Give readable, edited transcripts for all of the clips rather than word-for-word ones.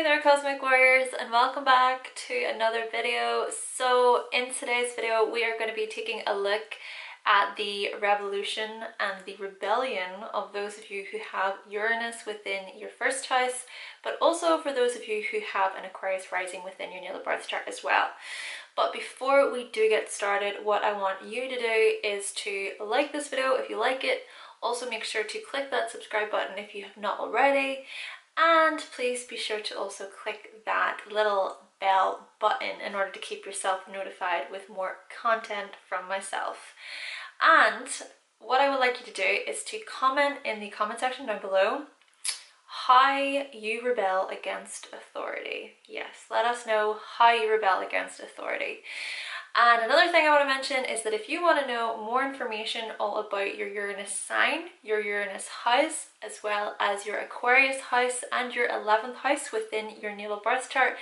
there, Cosmic Warriors, and welcome back to another video. So in today's video we are going to be taking a look at the revolution and the rebellion of those of you who have Uranus within your first house, but also for those of you who have an Aquarius rising within your natal birth chart as well. But before we do get started, what I want you to do is to like this video if you like it. Also make sure to click that subscribe button if you have not already. And please be sure to also click that little bell button in order to keep yourself notified with more content from myself. And what I would like you to do is to comment in the comment section down below how you rebel against authority. Yes, let us know how you rebel against authority. And another thing I want to mention is that if you want to know more information all about your Uranus sign, your Uranus house, as well as your Aquarius house and your 11th house within your natal birth chart,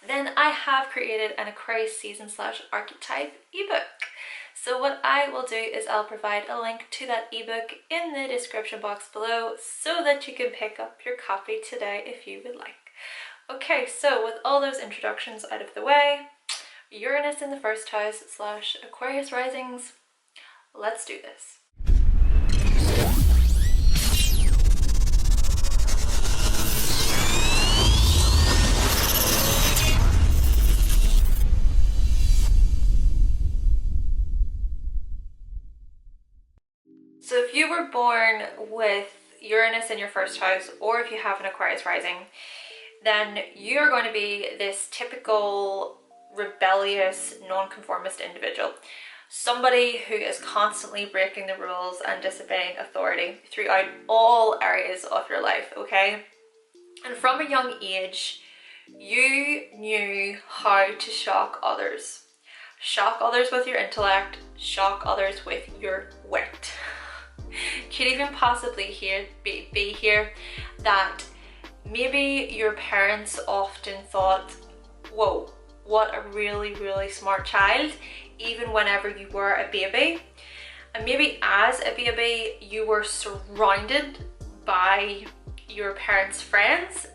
then I have created an Aquarius season / archetype ebook. So what I will do is I'll provide a link to that ebook in the description box below so that you can pick up your copy today if you would like. Okay, so with all those introductions out of the way, Uranus in the first house / Aquarius risings, let's do this. So if you were born with Uranus in your first house, or if you have an Aquarius rising, then you're going to be this typical rebellious, non-conformist individual. Somebody who is constantly breaking the rules and disobeying authority throughout all areas of your life, okay? And from a young age, you knew how to shock others. Shock others with your intellect, shock others with your wit. Could even possibly be here that maybe your parents often thought, whoa, what a really smart child, even whenever you were a baby. And maybe as a baby you were surrounded by your parents' friends.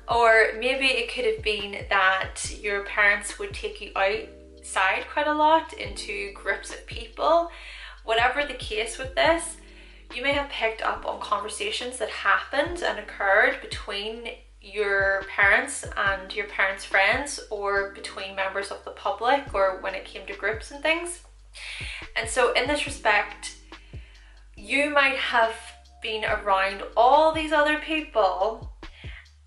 Or maybe it could have been that your parents would take you outside quite a lot into groups of people. Whatever the case with this, you may have picked up on conversations that happened and occurred between your parents and your parents' friends, or between members of the public, or when it came to groups and things. And so in this respect, you might have been around all these other people,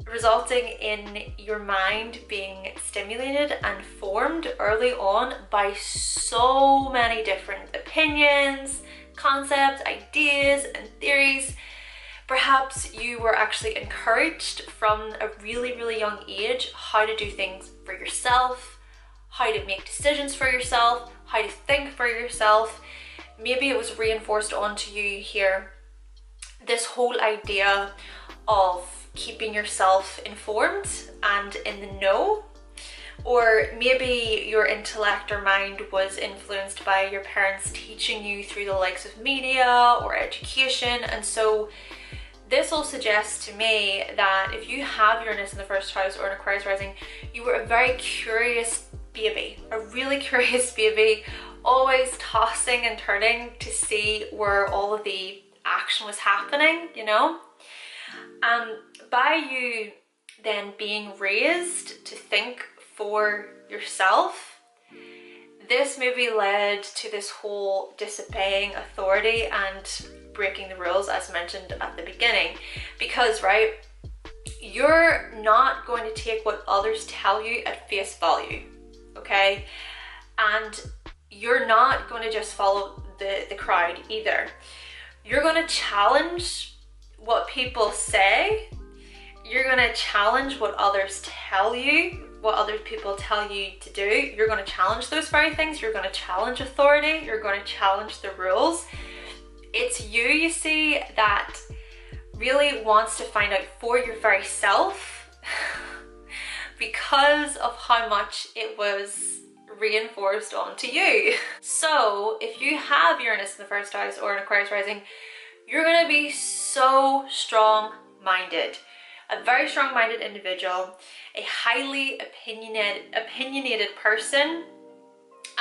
resulting in your mind being stimulated and formed early on by so many different opinions, concepts, ideas, and theories. Perhaps you were actually encouraged from a really young age how to do things for yourself, how to make decisions for yourself, how to think for yourself. Maybe it was reinforced onto you here, this whole idea of keeping yourself informed and in the know. Or maybe your intellect or mind was influenced by your parents teaching you through the likes of media or education. And so this all suggests to me that if you have Uranus in the first house or an Aquarius rising, you were a very curious baby, a really curious baby, always tossing and turning to see where all of the action was happening, you know? By you then being raised to think for yourself, this maybe led to this whole disobeying authority and breaking the rules, as mentioned at the beginning. Because, right, you're not going to take what others tell you at face value, okay? And you're not going to just follow the crowd either. You're going to challenge what people say. You're going to challenge what others tell you, what other people tell you to do. You're going to challenge those very things. You're going to challenge authority. You're going to challenge the rules. It's you see, that really wants to find out for your very self because of how much it was reinforced onto you. So if you have Uranus in the first house or an Aquarius rising, you're going to be so strong-minded. a very strong-minded individual, a highly opinionated person,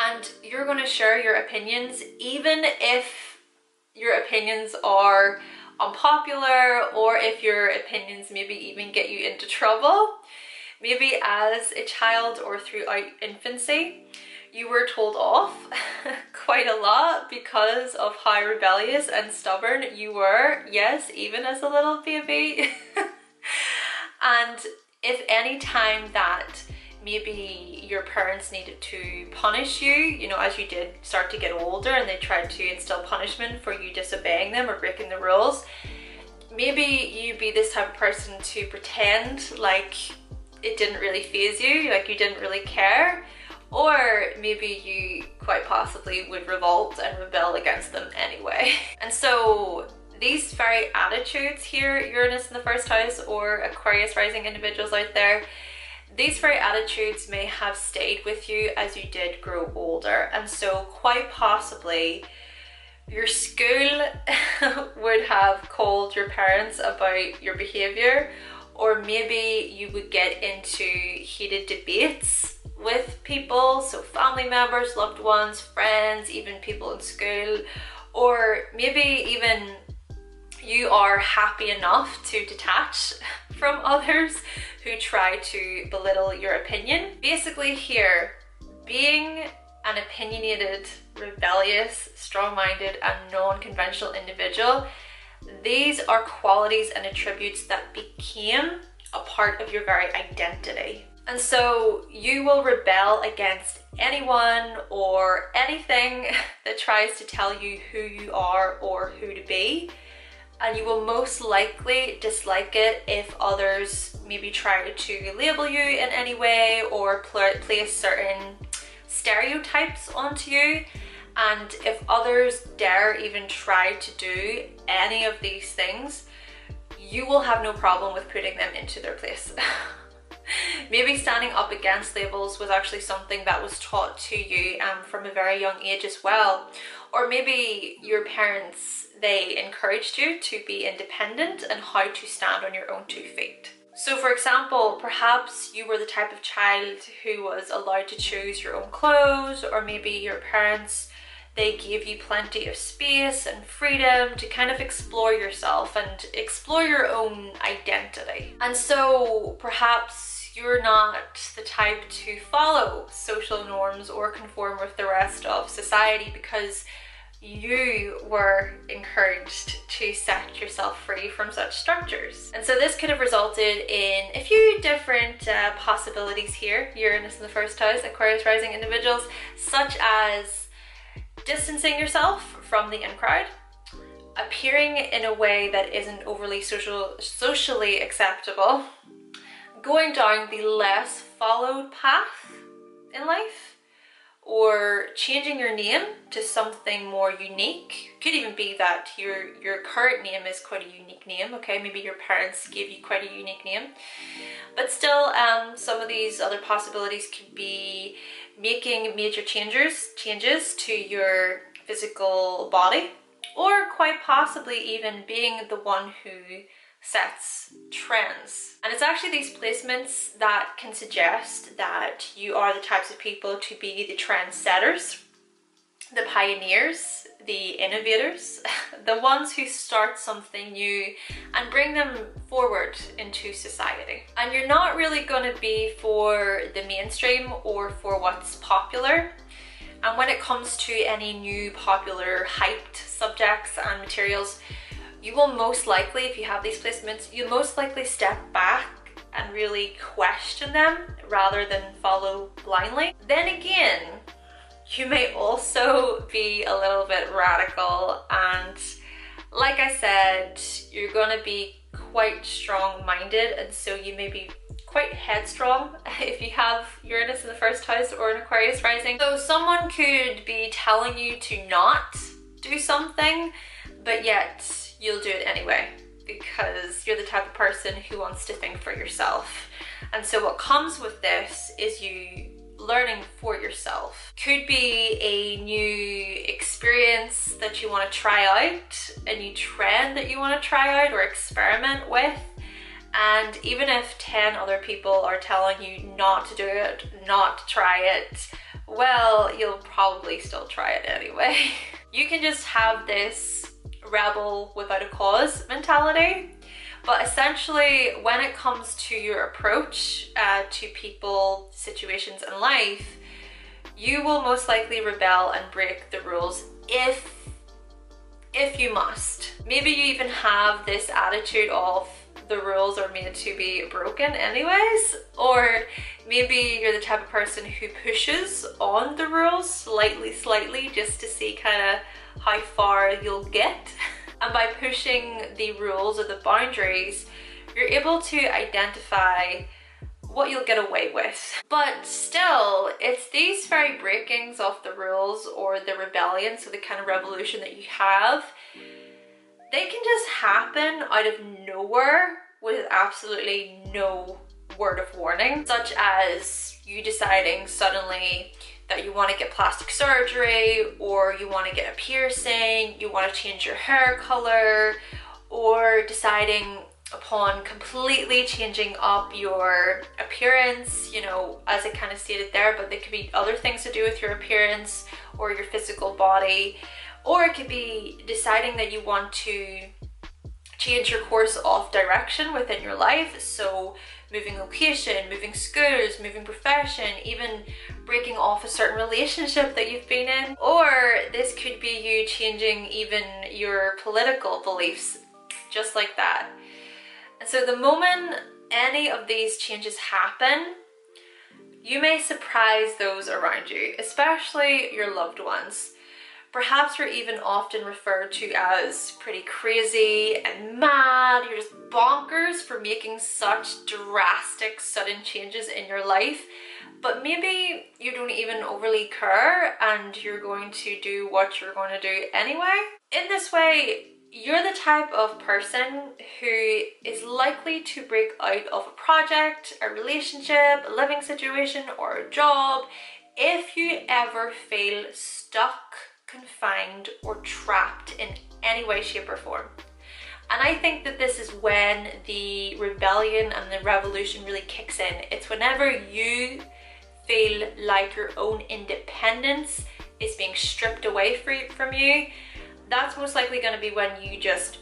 and you're going to share your opinions even if your opinions are unpopular, or if your opinions maybe even get you into trouble. Maybe as a child or throughout infancy, you were told off quite a lot because of how rebellious and stubborn you were, yes, even as a little baby. And if any time that maybe your parents needed to punish you, you know, as you did start to get older and they tried to instill punishment for you disobeying them or breaking the rules, maybe you be this type of person to pretend like it didn't really faze you, like you didn't really care, or maybe you quite possibly would revolt and rebel against them anyway. And so these very attitudes here, Uranus in the first house or Aquarius rising individuals out there, these very attitudes may have stayed with you as you did grow older. And so quite possibly your school would have called your parents about your behavior, or maybe you would get into heated debates with people, so family members, loved ones, friends, even people in school, or maybe even you are happy enough to detach from others who try to belittle your opinion. Basically here, being an opinionated, rebellious, strong-minded and non-conventional individual, these are qualities and attributes that became a part of your very identity. And so you will rebel against anyone or anything that tries to tell you who you are or who to be. And you will most likely dislike it if others maybe try to label you in any way or place certain stereotypes onto you. And if others dare even try to do any of these things, you will have no problem with putting them into their place. Maybe standing up against labels was actually something that was taught to you from a very young age as well. Or maybe your parents, they encouraged you to be independent and how to stand on your own 2 feet. So for example, perhaps you were the type of child who was allowed to choose your own clothes, or maybe your parents, they gave you plenty of space and freedom to kind of explore yourself and explore your own identity. And so perhaps you're not the type to follow social norms or conform with the rest of society because you were encouraged to set yourself free from such structures. And so this could have resulted in a few different possibilities here, Uranus in the first house, Aquarius rising individuals, such as distancing yourself from the in crowd, appearing in a way that isn't overly socially acceptable, going down the less followed path in life, or changing your name to something more unique. Could even be that your current name is quite a unique name, okay? Maybe your parents gave you quite a unique name. But still, some of these other possibilities could be making major changes to your physical body, or quite possibly even being the one who sets trends. And it's actually these placements that can suggest that you are the types of people to be the trendsetters, the pioneers, the innovators, the ones who start something new and bring them forward into society. And you're not really going to be for the mainstream or for what's popular. And when it comes to any new popular hyped subjects and materials, you will most likely, if you have these placements, you most likely step back and really question them rather than follow blindly. Then again, you may also be a little bit radical, and like I said, you're going to be quite strong-minded, and so you may be quite headstrong if you have Uranus in the first house or an Aquarius rising. So someone could be telling you to not do something, but yet you'll do it anyway because you're the type of person who wants to think for yourself. And so what comes with this is you learning for yourself. Could be a new experience that you want to try out, a new trend that you want to try out or experiment with, And even if 10 other people are telling you not to do it, not to try it, well, you'll probably still try it anyway. You can just have this rebel without a cause mentality. But essentially, when it comes to your approach to people, situations, and life, you will most likely rebel and break the rules if you must. Maybe you even have this attitude of the rules are made to be broken anyways, or maybe you're the type of person who pushes on the rules slightly just to see kind of how far you'll get. And by pushing the rules or the boundaries, you're able to identify what you'll get away with. But still, it's these very breakings of the rules or the rebellion, so the kind of revolution that you have, they can just happen out of nowhere with absolutely no word of warning, such as you deciding suddenly that you want to get plastic surgery, or you want to get a piercing, you want to change your hair color, or deciding upon completely changing up your appearance, you know, as I kind of stated there, but there could be other things to do with your appearance or your physical body, or it could be deciding that you want to change your course of direction within your life, so moving location, moving schools, moving profession, even breaking off a certain relationship that you've been in. Or this could be you changing even your political beliefs, just like that. And so the moment any of these changes happen, you may surprise those around you, especially your loved ones. Perhaps you're even often referred to as pretty crazy and mad. You're just bonkers for making such drastic, sudden changes in your life. But maybe you don't even overly care and you're going to do what you're going to do anyway. In this way, you're the type of person who is likely to break out of a project, a relationship, a living situation, or a job if you ever feel stuck, confined, or trapped in any way, shape, or form. And I think that this is when the rebellion and the revolution really kicks in. It's whenever you feel like your own independence is being stripped away from you. That's most likely going to be when you just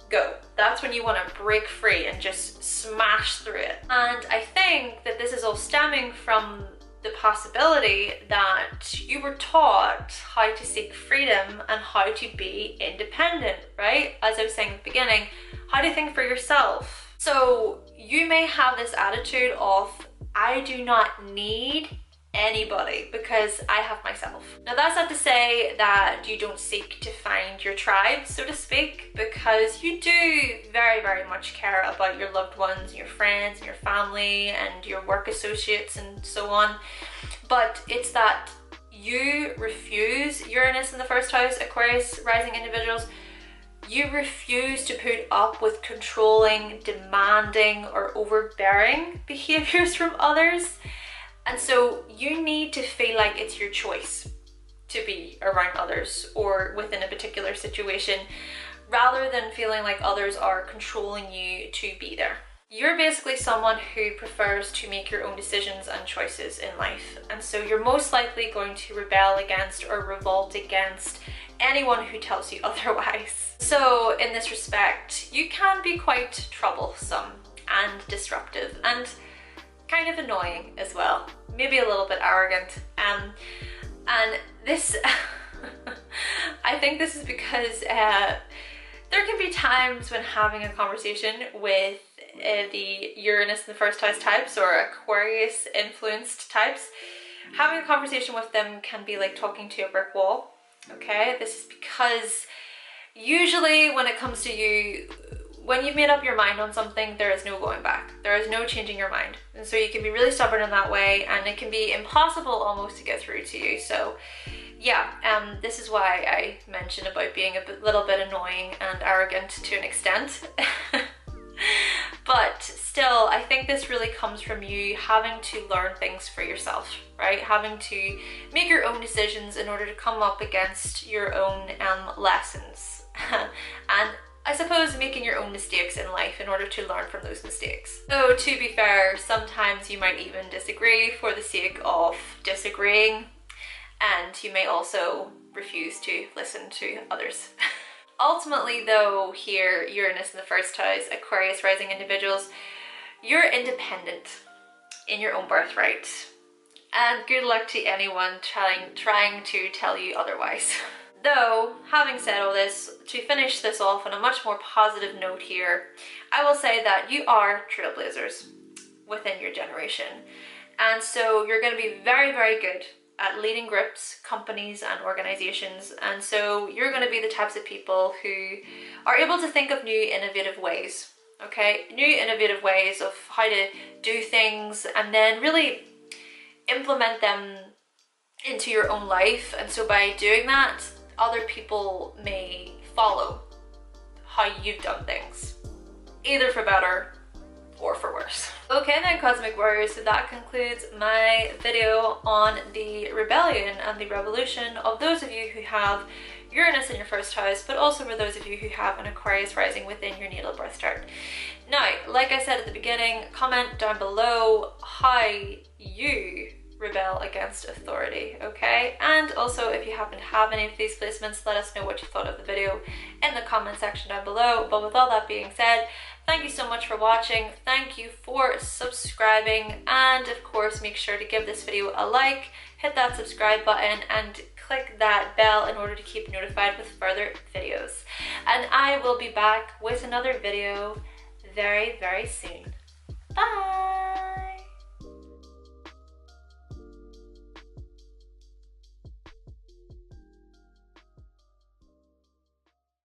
go. That's when you want to break free and just smash through it. And I think that this is all stemming from the possibility that you were taught how to seek freedom and how to be independent, right? As I was saying at the beginning, how to think for yourself. So you may have this attitude of, I do not need anybody because I have myself. Now that's not to say that you don't seek to find your tribe, so to speak, because you do very, very much care about your loved ones, your friends, and your family, and your work associates, and so on. But it's that you refuse, Uranus in the first house, Aquarius rising individuals, you refuse to put up with controlling, demanding, or overbearing behaviors from others. And so you need to feel like it's your choice to be around others or within a particular situation, rather than feeling like others are controlling you to be there. You're basically someone who prefers to make your own decisions and choices in life. And so you're most likely going to rebel against or revolt against anyone who tells you otherwise. So in this respect, you can be quite troublesome and disruptive and kind of annoying as well, maybe a little bit arrogant, and this I think this is because there can be times when having a conversation with the Uranus in the first house types or Aquarius influenced types, having a conversation with them can be like talking to a brick wall. Okay, this is because usually when it comes to you, when you've made up your mind on something, there is no going back. There is no changing your mind. And so you can be really stubborn in that way, and it can be impossible almost to get through to you. So yeah, this is why I mentioned about being a little bit annoying and arrogant to an extent. But still, I think this really comes from you having to learn things for yourself, right? Having to make your own decisions in order to come up against your own lessons. And I suppose, making your own mistakes in life in order to learn from those mistakes. So to be fair, sometimes you might even disagree for the sake of disagreeing, and you may also refuse to listen to others. Ultimately though, here, Uranus in the first house, Aquarius rising individuals, you're independent in your own birthright. And good luck to anyone trying to tell you otherwise. Though, having said all this, to finish this off on a much more positive note here, I will say that you are trailblazers within your generation. And so you're going to be very, very good at leading groups, companies and organizations. And so you're going to be the types of people who are able to think of new innovative ways, okay? New innovative ways of how to do things, and then really implement them into your own life. And so by doing that, other people may follow how you've done things, either for better or for worse. Okay then, Cosmic Warriors, so that concludes my video on the rebellion and the revolution of those of you who have Uranus in your first house, but also for those of you who have an Aquarius rising within your natal birth chart. Now, like I said at the beginning, comment down below how you rebel against authority, okay? And also, if you happen to have any of these placements, let us know what you thought of the video in the comment section down below. But with all that being said, thank you so much for watching, thank you for subscribing, and of course make sure to give this video a like, hit that subscribe button and click that bell in order to keep notified with further videos. And I will be back with another video very, very soon. Bye!